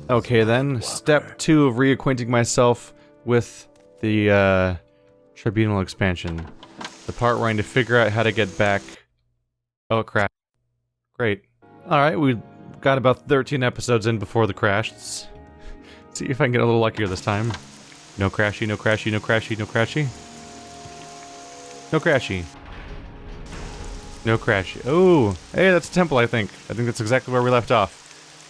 Okay then, step 2 of reacquainting myself with the Tribunal expansion. The part where I need to figure out how to get back. Oh crap. Great. Alright, we got about 13 episodes in before the crash. Let's see if I can get a little luckier this time. No crashy, no crashy, no crashy, no crashy. No crashy. No crashy. Oh, hey, that's a temple, I think. I think that's exactly where we left off.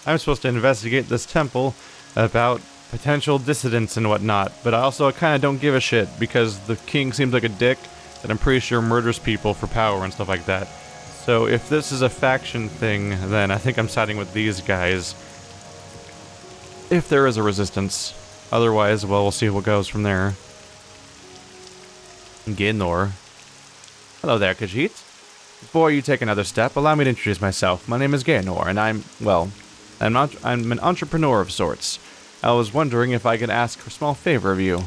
I'm supposed to investigate this temple about potential dissidents and whatnot, but I also kind of don't give a shit because the king seems like a dick that I'm pretty sure murders people for power and stuff like that. So if this is a faction thing, then I think I'm siding with these guys. If there is a resistance. Otherwise, well, we'll see what goes from there. Gaynor. Hello there, Khajiit. Before you take another step, allow me to introduce myself. My name is Gaynor, and I'm an entrepreneur of sorts. I was wondering if I could ask for a small favor of you.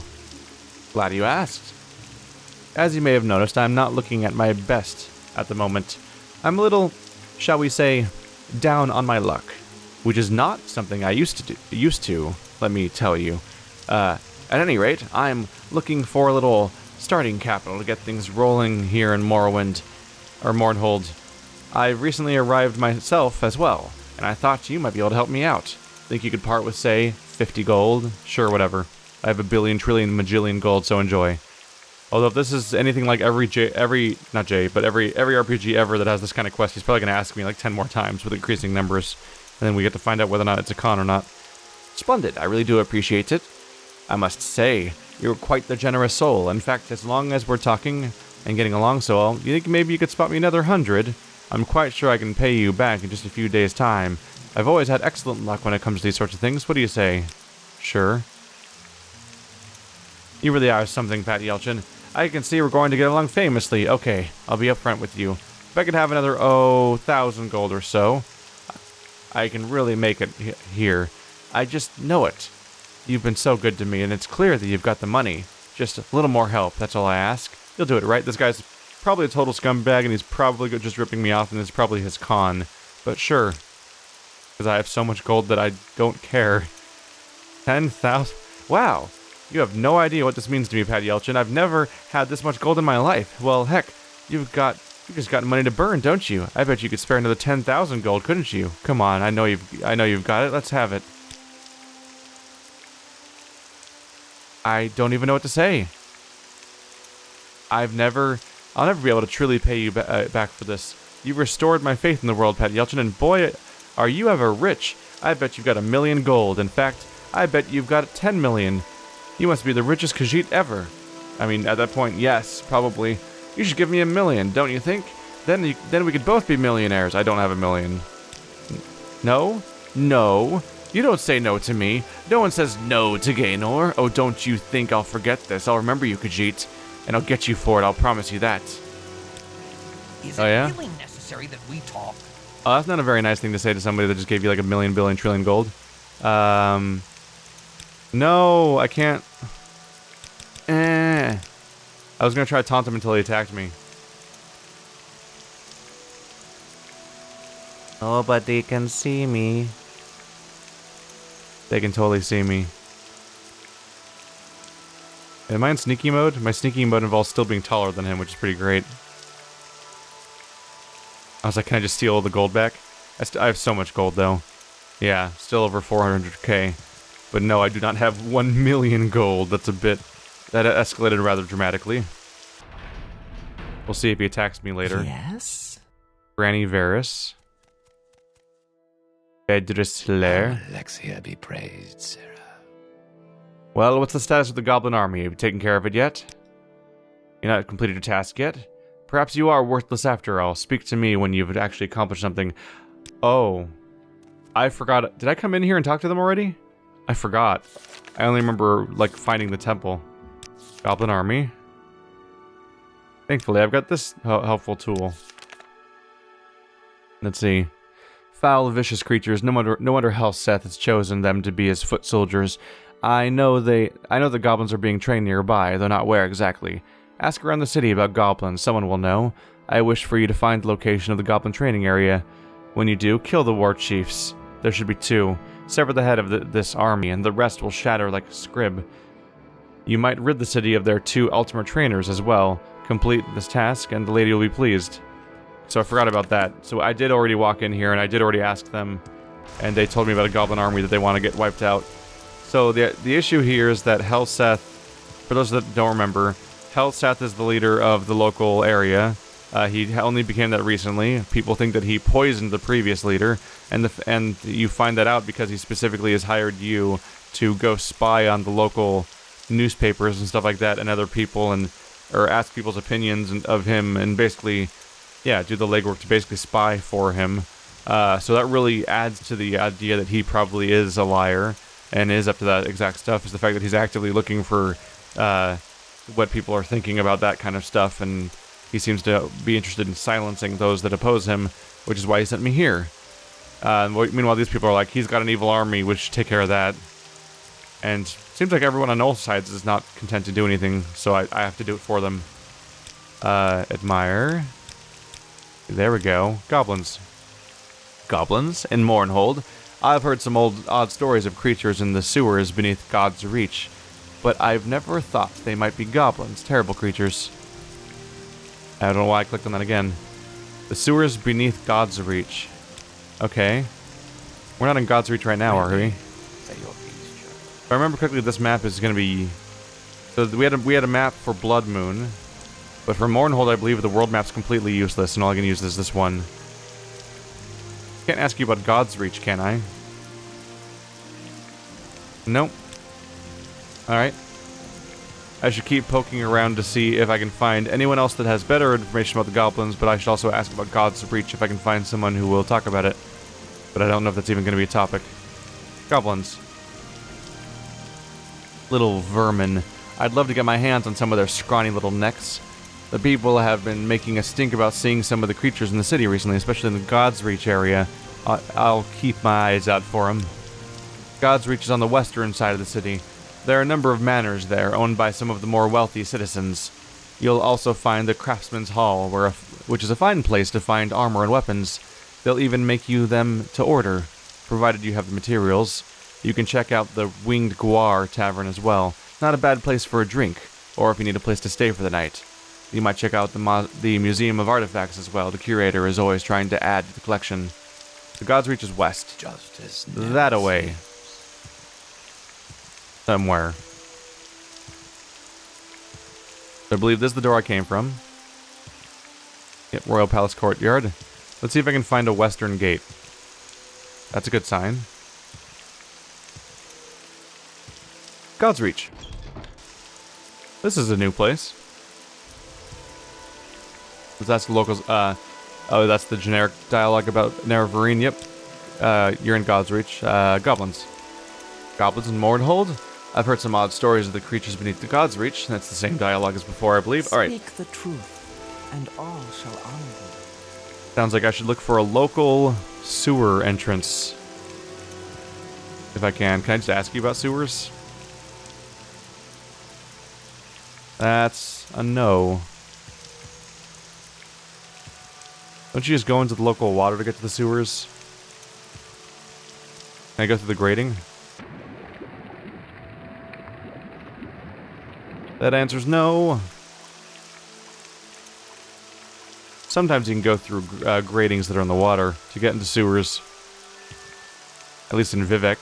Glad you asked. As you may have noticed, I'm not looking at my best at the moment. I'm a little, shall we say, down on my luck, which is not something I used to, let me tell you. At any rate, I'm looking for a little starting capital to get things rolling here in Morrowind, or Mournhold. I've recently arrived myself as well, and I thought you might be able to help me out. Think you could part with, say, 50 gold? Sure, whatever. I have a billion, trillion, majillion gold, so enjoy. Although if this is anything like every RPG ever that has this kind of quest, he's probably going to ask me like 10 more times with increasing numbers, and then we get to find out whether or not it's a con or not. Splendid, I really do appreciate it. I must say, you're quite the generous soul. In fact, as long as we're talking and getting along so well, you think maybe you could spot me another 100? I'm quite sure I can pay you back in just a few days' time. I've always had excellent luck when it comes to these sorts of things. What do you say? Sure. You really are something, Pat Yelchin. I can see we're going to get along famously. Okay, I'll be upfront with you. If I could have another, 1,000 gold or so, I can really make it here. I just know it. You've been so good to me, and it's clear that you've got the money. Just a little more help, that's all I ask. You'll do it, right? This guy's probably a total scumbag, and he's probably just ripping me off, and it's probably his con. But sure. Because I have so much gold that I don't care. 10,000? Wow. You have no idea what this means to me, Pat Yelchin. I've never had this much gold in my life. Well, heck, you've just got money to burn, don't you? I bet you could spare another 10,000 gold, couldn't you? Come on, I know you've got it. Let's have it. I don't even know what to say. I'll never be able to truly pay you back for this. You've restored my faith in the world, Pat Yelchin, and boy, are you ever rich. I bet you've got 1 million gold. In fact, I bet you've got 10 million. You must be the richest Khajiit ever. I mean, at that point, yes, probably. You should give me 1 million, don't you think? Then we could both be millionaires. I don't have 1 million. No? No. You don't say no to me. No one says no to Gaynor. Oh, don't you think I'll forget this. I'll remember you, Khajiit. And I'll get you for it, I'll promise you that. Is it really necessary that we talk? Oh, that's not a very nice thing to say to somebody that just gave you like 1 million, billion, trillion gold. No, I can't. I was gonna try to taunt him until he attacked me. Nobody can see me. They can totally see me. Am I in sneaky mode? My sneaky mode involves still being taller than him, which is pretty great. I was like, can I just steal all the gold back? I have so much gold, though. Yeah, still over 400k. But no, I do not have 1 million gold. That escalated rather dramatically. We'll see if he attacks me later. Yes? Granny Varys. Bedrisler. Almalexia be praised, Sarah. Well, what's the status of the goblin army? Have you taken care of it yet? You're not completed your task yet? Perhaps you are worthless after all. Speak to me when you've actually accomplished something. Oh. I forgot. Did I come in here and talk to them already? I forgot. I only remember, like, finding the temple. Goblin army. Thankfully, I've got this helpful tool. Let's see. Foul, vicious creatures. No wonder how Seth has chosen them to be his foot soldiers. I know the goblins are being trained nearby, though not where exactly. Ask around the city about goblins. Someone will know. I wish for you to find the location of the goblin training area. When you do, kill the war chiefs. There should be 2. Sever the head of this army, and the rest will shatter like a scrib. You might rid the city of their 2 ultimate trainers as well. Complete this task, and the lady will be pleased. So I forgot about that. So I did already walk in here, and I did already ask them, and they told me about a goblin army that they want to get wiped out. So the issue here is that Helseth, for those that don't remember, Helseth is the leader of the local area. He only became that recently. People think that he poisoned the previous leader, and you find that out because he specifically has hired you to go spy on the local newspapers and stuff like that, and other people, or ask people's opinions of him, and basically, yeah, do the legwork to basically spy for him. So that really adds to the idea that he probably is a liar and is up to that exact stuff, is the fact that he's actively looking for what people are thinking about that kind of stuff, and he seems to be interested in silencing those that oppose him, which is why he sent me here. Meanwhile, these people are like, he's got an evil army, we should take care of that. And seems like everyone on all sides is not content to do anything, so I have to do it for them. Admire. There we go. Goblins. Goblins in Mournhold. I've heard some odd stories of creatures in the sewers beneath God's reach, but I've never thought they might be goblins. Terrible creatures. I don't know why I clicked on that again. The sewers beneath God's reach. Okay. We're not in God's reach right now, are we? If I remember correctly, this map is going to be... So we had a map for Bloodmoon, but for Mournhold, I believe the world map's completely useless, and all I can use is this one. Can't ask you about God's reach, can I? Nope. Alright. I should keep poking around to see if I can find anyone else that has better information about the goblins, but I should also ask about God's reach if I can find someone who will talk about it. But I don't know if that's even going to be a topic. Goblins. Little vermin. I'd love to get my hands on some of their scrawny little necks. The people have been making a stink about seeing some of the creatures in the city recently, especially in the God's Reach area. I'll keep my eyes out for them. God's Reach is on the western side of the city. There are a number of manors there, owned by some of the more wealthy citizens. You'll also find the Craftsman's Hall, which is a fine place to find armor and weapons. They'll even make you them to order, provided you have the materials. You can check out the Winged Guar Tavern as well. Not a bad place for a drink, or if you need a place to stay for the night. You might check out the Museum of Artifacts as well. The curator is always trying to add to the collection. The God's Reach is west. Justice that away. Somewhere. I believe this is the door I came from. Yep, Royal Palace Courtyard. Let's see if I can find a western gate. That's a good sign. God's Reach. This is a new place. Let's ask the locals. Oh, that's the generic dialogue about Nerevarine. Yep. You're in God's Reach. Goblins. Goblins in Mournhold? I've heard some odd stories of the creatures beneath the God's Reach. That's the same dialogue as before, I believe. Alright. Speak the truth, and all shall honor thee. Sounds like I should look for a local sewer entrance. If I can. Can I just ask you about sewers? That's a no. Don't you just go into the local water to get to the sewers? Can I go through the grating? That answer's no. Sometimes you can go through gratings that are in the water to get into sewers. At least in Vivek.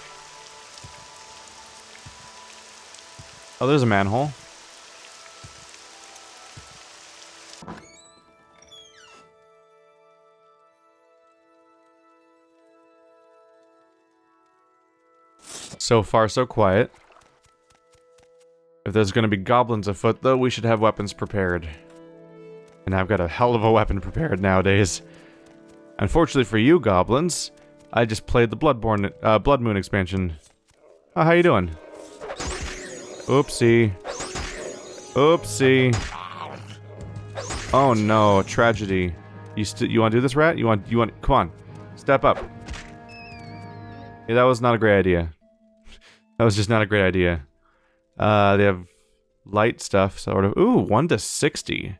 Oh, there's a manhole. So far, so quiet. If there's going to be goblins afoot, though, we should have weapons prepared. And I've got a hell of a weapon prepared nowadays. Unfortunately for you, goblins, I just played the Bloodmoon expansion. Oh, how you doing? Oopsie. Oopsie. Oh no, tragedy. You want to do this, rat? You want, come on. Step up. Yeah, that was not a great idea. That was just not a great idea. They have light stuff, sort of. Ooh, 1 to 60.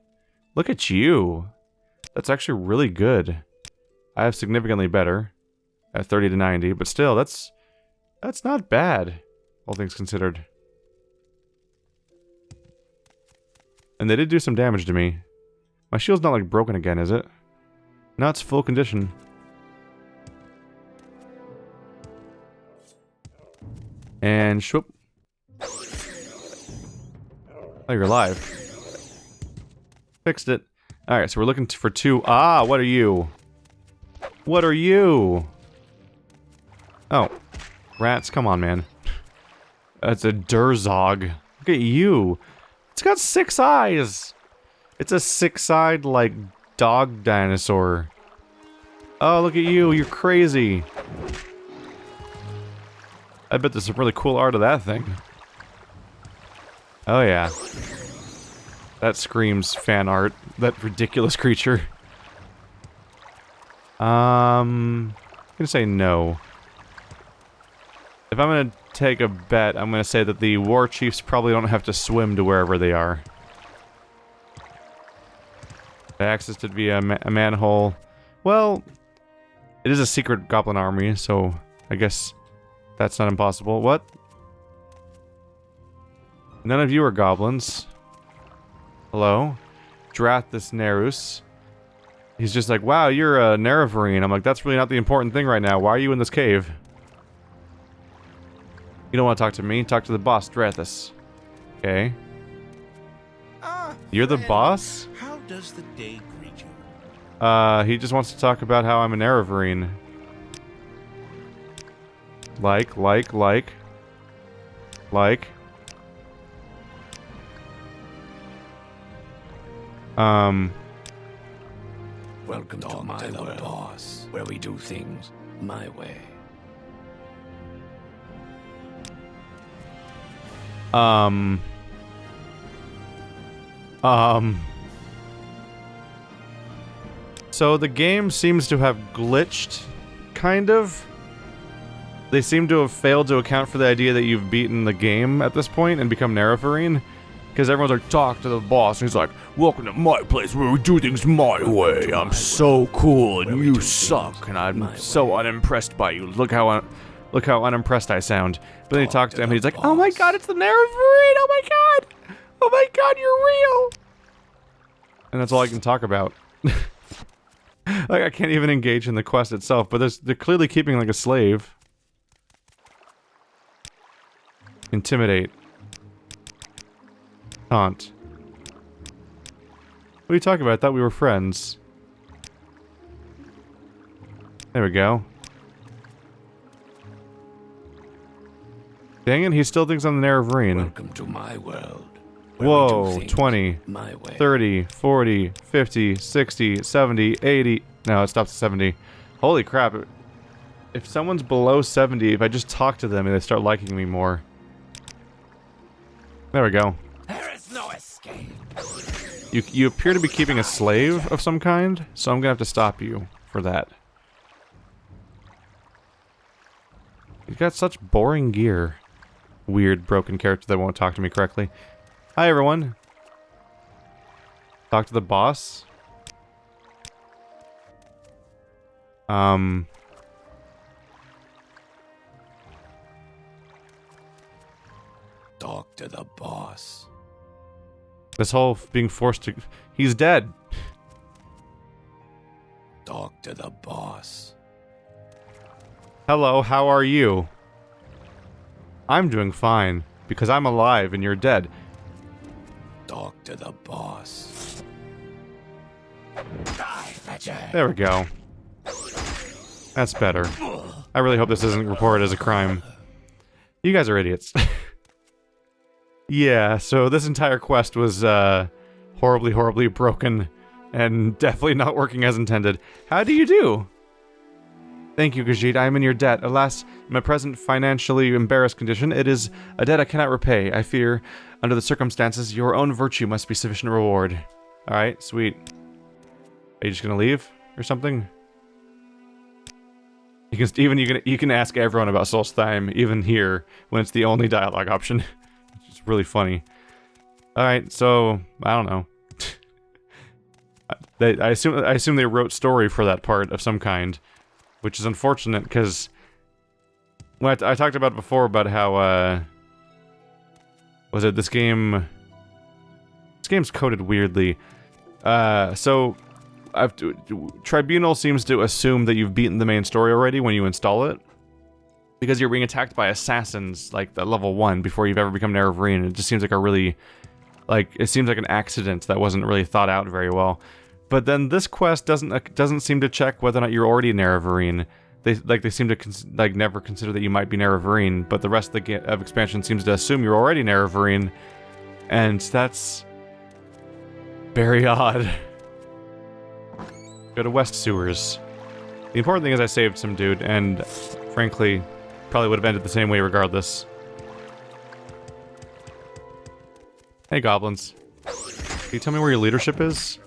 Look at you. That's actually really good. I have significantly better at 30 to 90, but still, that's That's not bad, all things considered. And they did do some damage to me. My shield's not, like, broken again, is it? No, it's full condition. And shwoop. Oh, you're alive. Fixed it. Alright, so we're looking for 2. Ah, what are you? What are you? Oh. Rats, come on, man. That's a Durzog. Look at you. It's got 6 eyes. It's a 6-eyed, like, dog dinosaur. Oh, look at you. You're crazy. I bet there's some really cool art of that thing. Oh, yeah. That screams fan art. That ridiculous creature. I'm gonna say no. If I'm gonna take a bet, I'm gonna say that the war chiefs probably don't have to swim to wherever they are. Access to via a manhole. Well, it is a secret goblin army, so I guess that's not impossible. What? None of you are goblins. Hello? Drathus Nerus. He's just like, wow, you're a Nerevarine. I'm like, that's really not the important thing right now. Why are you in this cave? You don't want to talk to me? Talk to the boss, Drathus. Okay. You're the boss? How does the day greet you? He just wants to talk about how I'm a Nerevarine. Like. Welcome to my world, boss, where we do things my way. So the game seems to have glitched, kind of. They seem to have failed to account for the idea that you've beaten the game at this point and become Nerevarine. Because everyone's like, talk to the boss, and he's like, welcome to my place where we do things my way. I'm so cool, and you suck, and I'm so unimpressed by you. Look how unimpressed I sound. But then he talks to him, and he's like, oh my god, it's the Nerevarine! Oh my god! Oh my god, you're real! And that's all I can talk about. Like, I can't even engage in the quest itself, but they're clearly keeping like a slave. Intimidate. Taunt. What are you talking about? I thought we were friends. There we go. Dang it, he still thinks I'm the Nerevarine. Welcome to my world. Whoa, 20, 30, 40, 50, 60, 70, 80... No, it stops at 70. Holy crap. If someone's below 70, if I just talk to them and they start liking me more. There we go. There is no escape. You appear to be keeping a slave of some kind, so I'm gonna have to stop you for that. You've got such boring gear. Weird, broken character that won't talk to me correctly. Hi, everyone. Talk to the boss. Talk to the boss. This whole being forced to... He's dead. Talk to the boss. Hello, how are you? I'm doing fine, because I'm alive and you're dead. Talk to the boss. There we go. That's better. I really hope this isn't reported as a crime. You guys are idiots. Yeah, so this entire quest was, horribly, horribly broken, and definitely not working as intended. How do you do? Thank you, Gajit. I am in your debt. Alas, in my present financially embarrassed condition, it is a debt I cannot repay. I fear, under the circumstances, your own virtue must be sufficient reward. Alright, sweet. Are you just gonna leave? Or something? You can ask everyone about Solstheim, even here, when it's the only dialogue option. It's really funny. Alright, so, I don't know. I assume they wrote story for that part of some kind. Which is unfortunate, because Well, I talked about before about how, was it this game? This game's coded weirdly. So, Tribunal seems to assume that you've beaten the main story already when you install it. Because you're being attacked by assassins, like, at level 1 before you've ever become Nerevarine. It just seems like a really, like, it seems like an accident that wasn't really thought out very well. But then this quest doesn't seem to check whether or not you're already Nerevarine. They seem to never consider that you might be Nerevarine, but the rest of the expansion seems to assume you're already Nerevarine, and that's very odd. Go to West Sewers. The important thing is I saved some dude, and frankly, probably would have ended the same way regardless. Hey, goblins. Can you tell me where your leadership is?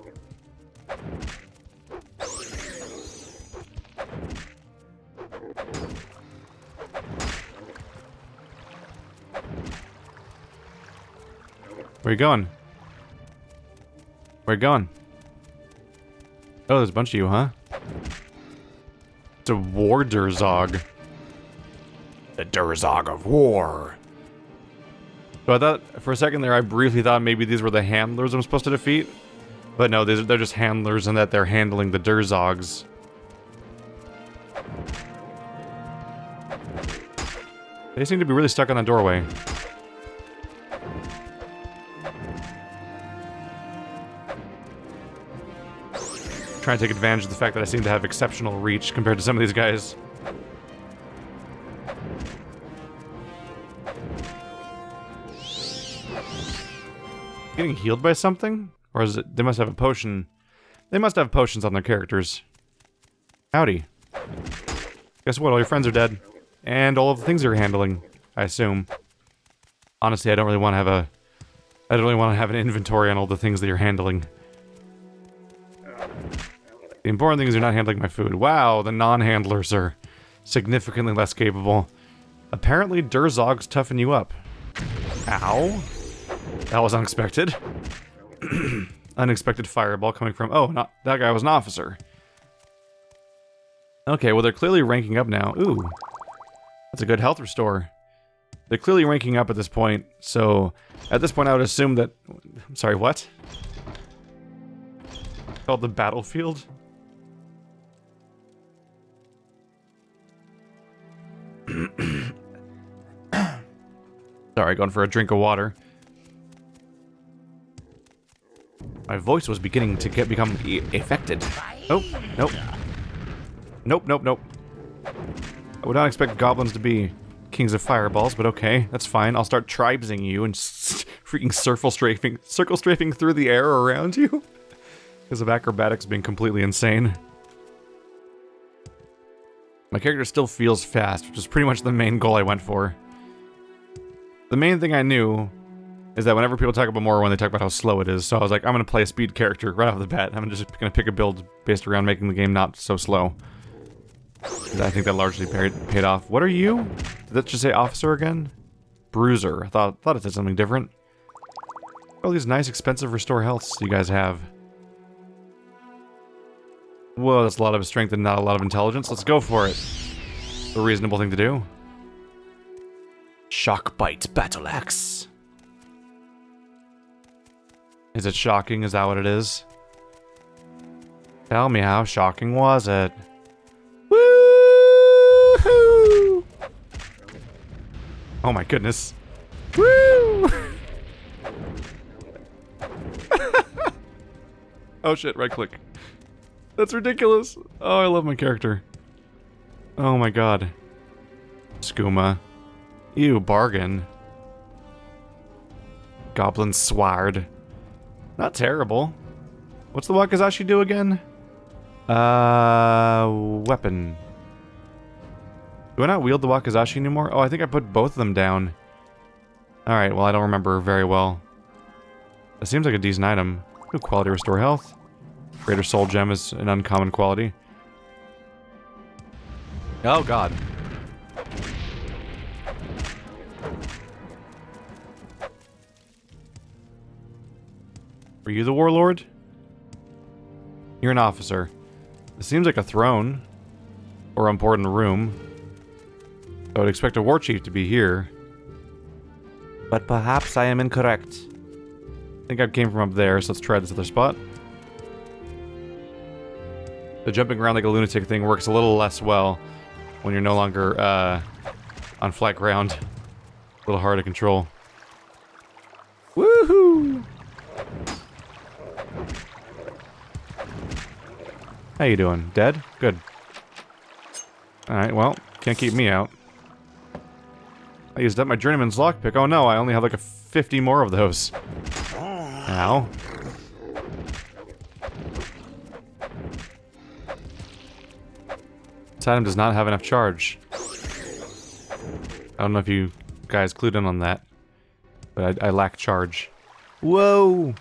Where you going? Where you going? Oh, there's a bunch of you, huh? It's a war Durzog. The Durzog of War. So I thought, for a second there, I briefly thought maybe these were the handlers I'm supposed to defeat. But no, they're just handlers and that they're handling the Durzogs. They seem to be really stuck on that doorway. Trying to take advantage of the fact that I seem to have exceptional reach compared to some of these guys. Getting healed by something? Or is it... They must have a potion. They must have potions on their characters. Howdy. Guess what? All your friends are dead. And all of the things you're handling, I assume. Honestly, I don't really want to have a... I don't really want to have an inventory on all the things that you're handling. The important thing is you're not handling my food. Wow, the non-handlers are significantly less capable. Apparently, Durzogs toughen you up. Ow. That was unexpected. Unexpected fireball coming from... Oh, not that guy was an officer. Okay, well, they're clearly ranking up now. Ooh. That's a good health restore. They're clearly ranking up at this point, so... At this point, I would assume that... I'm sorry, what? Called the battlefield? Sorry, going for a drink of water. My voice was beginning to become affected. Oh, nope. Nope, nope, nope. I would not expect goblins to be kings of fireballs, but okay, that's fine. I'll start tribesing you and freaking circle strafing through the air around you. Because of acrobatics being completely insane. My character still feels fast, which is pretty much the main goal I went for. The main thing I knew is that whenever people talk about Morrowind, they talk about how slow it is, so I was like, I'm gonna play a speed character right off the bat. I'm just gonna pick a build based around making the game not so slow. I think that largely paid off. What are you? Did that just say officer again? Bruiser. I thought it said something different. All these nice, expensive restore healths you guys have. Whoa, that's a lot of strength and not a lot of intelligence. Let's go for it. A reasonable thing to do. Shockbite Battle Axe. Is it shocking? Is that what it is? Tell me, how shocking was it? Woo-hoo! Oh my goodness. Woo! Oh shit, right click. That's ridiculous. Oh, I love my character. Oh my god. Skooma. Ew, bargain. Goblin Sward. Not terrible. What's the Wakizashi do again? Weapon. Do I not wield the Wakizashi anymore? Oh, I think I put both of them down. Alright, well, I don't remember very well. It seems like a decent item. Ooh, quality restore health. Greater Soul Gem is an uncommon quality. Oh, God. Are you the warlord? You're an officer. This seems like a throne. Or important room. I would expect a war chief to be here. But perhaps I am incorrect. I think I came from up there, so let's try this other spot. The jumping around like a lunatic thing works a little less well when you're no longer on flat ground. A little hard to control. Woohoo! How you doing? Dead? Good. Alright, well, can't keep me out. I used up my journeyman's lockpick. Oh no, I only have like 50 more of those. Ow. This item does not have enough charge. I don't know if you guys clued in on that, but I lack charge. Whoa!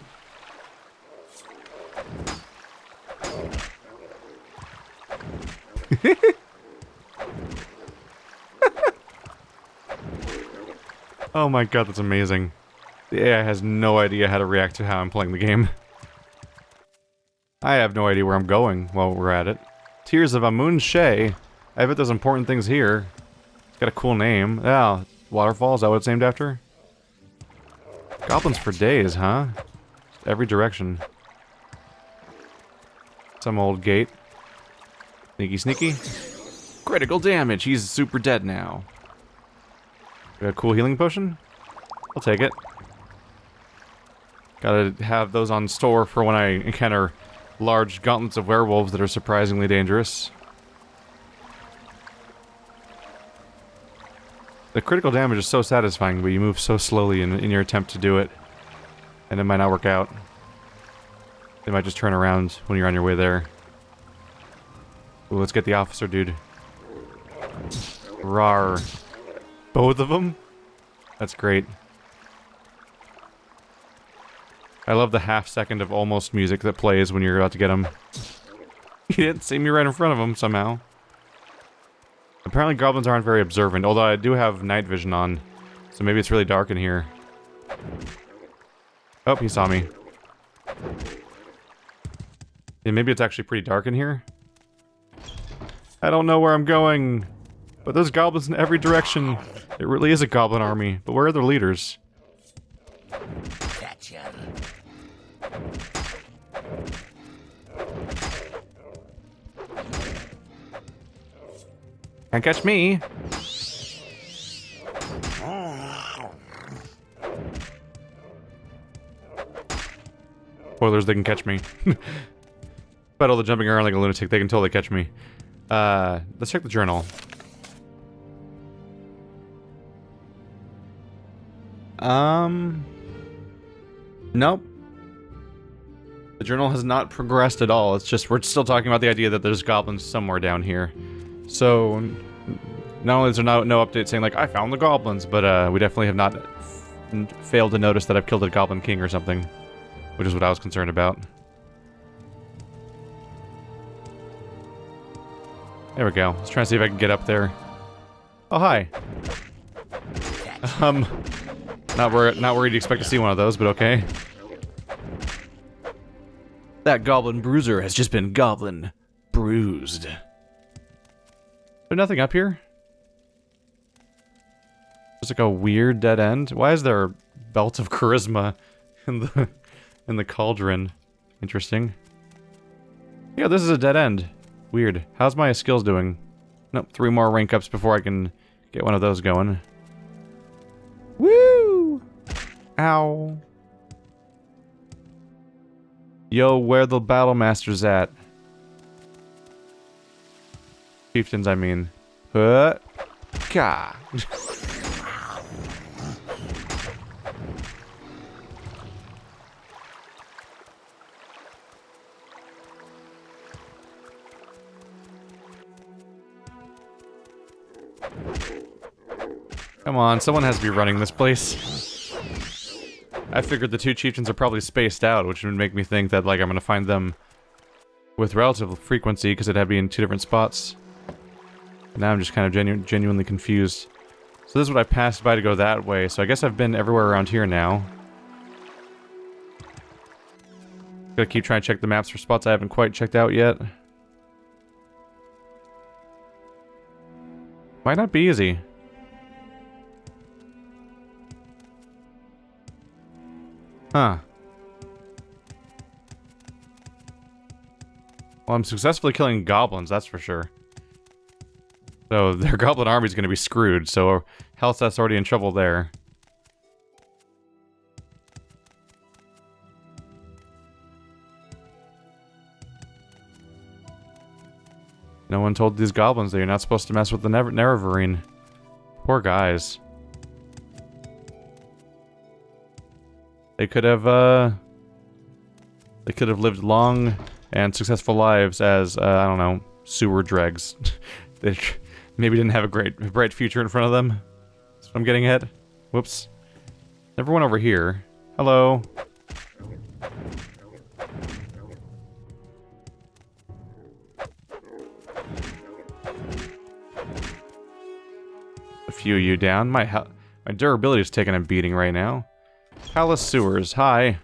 Oh my god, that's amazing. The AI has no idea how to react to how I'm playing the game. I have no idea where I'm going while we're at it. Tears of Amun Shea. I bet there's important things here. It's got a cool name. Yeah, waterfall, is that what it's named after? Goblins for days, huh? Every direction. Some old gate. Sneaky sneaky. Critical damage, he's super dead now. Got a cool healing potion? I'll take it. Gotta have those on store for when I encounter large gauntlets of werewolves that are surprisingly dangerous. The critical damage is so satisfying, but you move so slowly in your attempt to do it. And it might not work out. They might just turn around when you're on your way there. Ooh, let's get the officer, dude. Rar. Both of them? That's great. I love the half-second of almost music that plays when you're about to get him. He didn't see me right in front of him, somehow. Apparently goblins aren't very observant, although I do have night vision on. So maybe it's really dark in here. Oh, he saw me. Yeah, maybe it's actually pretty dark in here. I don't know where I'm going. But there's goblins in every direction. It really is a goblin army. But where are their leaders? Gotcha. Can't catch me. Spoilers, they can catch me. But all the jumping around like a lunatic, they can totally catch me. Let's check the journal. Nope. The journal has not progressed at all. It's just, we're still talking about the idea that there's goblins somewhere down here. So, not only is there no update saying, like, I found the goblins, but, we definitely have not failed to notice that I've killed a goblin king or something. Which is what I was concerned about. There we go. Let's try and see if I can get up there. Oh, hi. Not worried to expect to see one of those, but okay. That goblin bruiser has just been goblin bruised. Is there nothing up here? Just like a weird dead end? Why is there a belt of charisma in the cauldron? Interesting. Yeah, this is a dead end. Weird. How's my skills doing? Nope, 3 more rank ups before I can get one of those going. Woo! Ow. Yo, where the battle masters at? Chieftains, I mean. Huh? Gah. Come on, someone has to be running this place. I figured the 2 chieftains are probably spaced out, which would make me think that, like, I'm gonna find them with relative frequency, because it'd have to be in 2 different spots. But now I'm just kind of genuinely confused. So this is what I passed by to go that way, so I guess I've been everywhere around here now. Gotta keep trying to check the maps for spots I haven't quite checked out yet. Might not be easy. Huh. Well, I'm successfully killing goblins, that's for sure. So their goblin army's gonna be screwed, so Helseth's already in trouble there. No one told these goblins that you're not supposed to mess with the Nerevarine. Poor guys. They could have lived long and successful lives as, I don't know, sewer dregs. They maybe didn't have a bright future in front of them. That's what I'm getting at. Whoops. Never went over here. Hello. A few of you down. My durability is taking a beating right now. Palace sewers. Hi.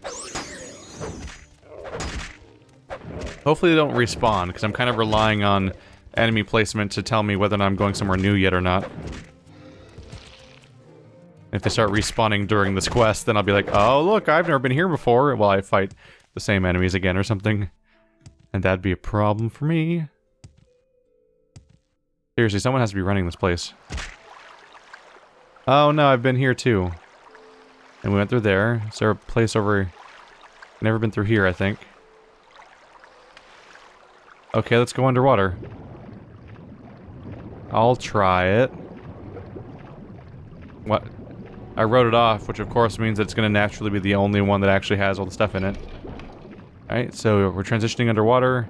Hopefully they don't respawn, because I'm kind of relying on enemy placement to tell me whether or not I'm going somewhere new yet or not. If they start respawning during this quest, then I'll be like, oh look, I've never been here before, while I fight the same enemies again or something. And that'd be a problem for me. Seriously, someone has to be running this place. Oh no, I've been here too. And we went through there. Is there a place over... Never been through here, I think. Okay, let's go underwater. I'll try it. What? I wrote it off, which of course means that it's going to naturally be the only one that actually has all the stuff in it. Alright, so we're transitioning underwater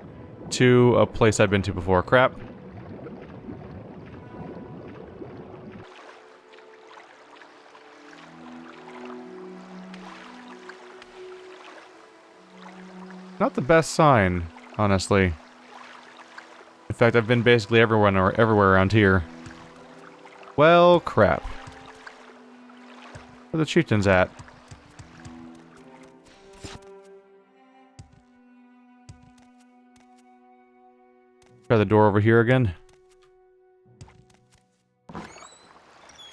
to a place I've been to before. Crap. Not the best sign, honestly. In fact, I've been basically everywhere around here. Well, crap. Where are the chieftains at? Try the door over here again.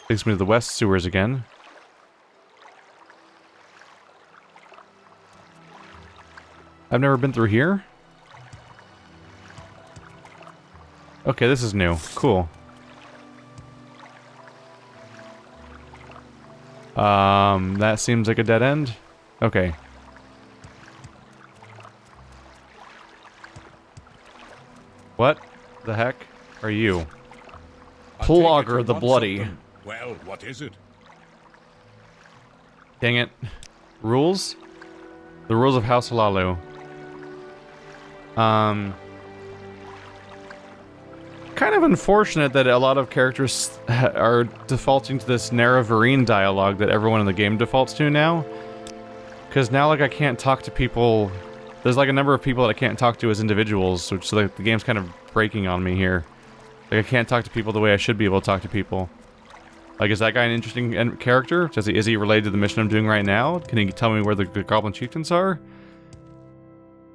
Takes me to the west sewers again. I've never been through here? Okay, this is new. Cool. That seems like a dead end. Okay. What the heck are you? Plogger the Bloody. Well, what is it? Dang it. Rules? The rules of House Halalu. Kind of unfortunate that a lot of characters are defaulting to this Nerevarine dialogue that everyone in the game defaults to now. Because now, like, I can't talk to people... There's, like, a number of people that I can't talk to as individuals, which, so, like, the game's kind of breaking on me here. Like, I can't talk to people the way I should be able to talk to people. Like, is that guy an interesting character? Is he related to the mission I'm doing right now? Can he tell me where the Goblin Chieftains are?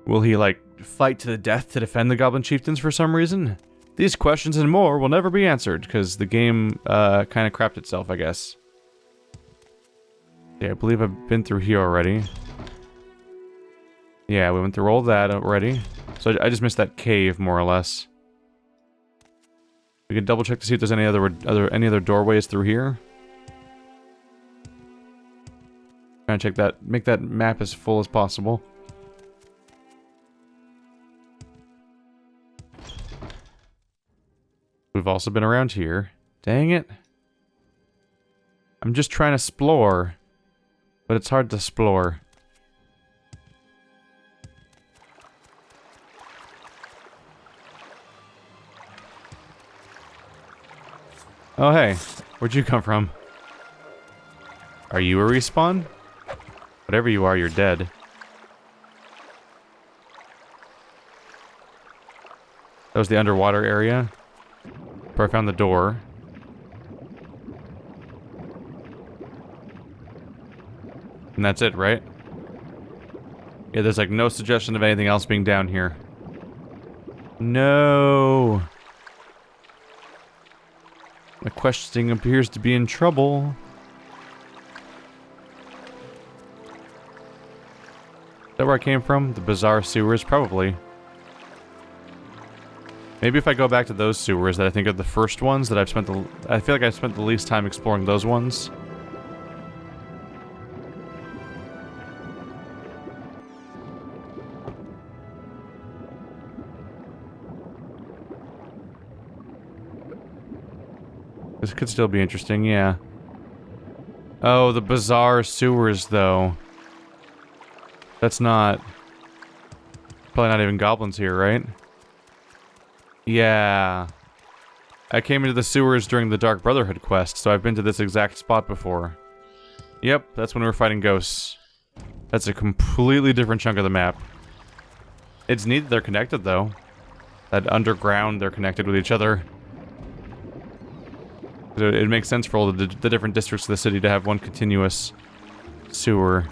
Will he, like, fight to the death to defend the Goblin Chieftains for some reason? These questions and more will never be answered, because the game, kind of crapped itself, I guess. Yeah, I believe I've been through here already. Yeah, we went through all that already. So I just missed that cave, more or less. We can double check to see if there's any other doorways through here. Trying to check that, make that map as full as possible. We've also been around here. Dang it. I'm just trying to explore. But it's hard to explore. Oh hey, where'd you come from? Are you a respawn? Whatever you are, you're dead. That was the underwater area. Where I found the door. And that's it, right? Yeah, there's like no suggestion of anything else being down here. No. My questioning appears to be in trouble. that where I came from? The bizarre sewers? Probably. Maybe if I go back to those sewers that I think are the first ones that I've spent the... I feel like I've spent the least time exploring those ones. This could still be interesting, yeah. Oh, the bizarre sewers, though. That's not... Probably not even goblins here, right? Yeah. I came into the sewers during the Dark Brotherhood quest, so I've been to this exact spot before. Yep, that's when we were fighting ghosts. That's a completely different chunk of the map. It's neat that they're connected, though. That underground, they're connected with each other. It makes sense for all the different districts of the city to have one continuous sewer.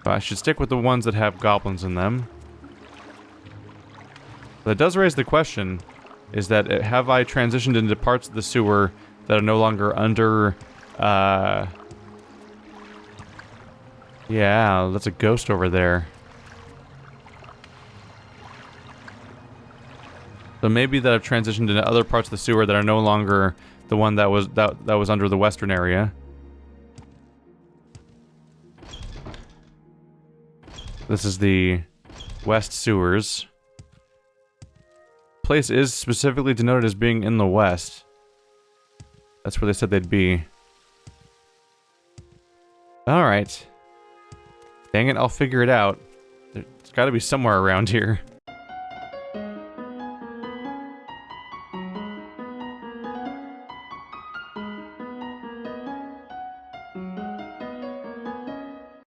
But I should stick with the ones that have goblins in them. That does raise the question, is that have I transitioned into parts of the sewer that are no longer under, yeah, that's a ghost over there. So maybe that I've transitioned into other parts of the sewer that are no longer the one that was under the western area. This is the west sewers. Place is specifically denoted as being in the west. That's where they said they'd be. Alright. Dang it, I'll figure it out. There's gotta be somewhere around here.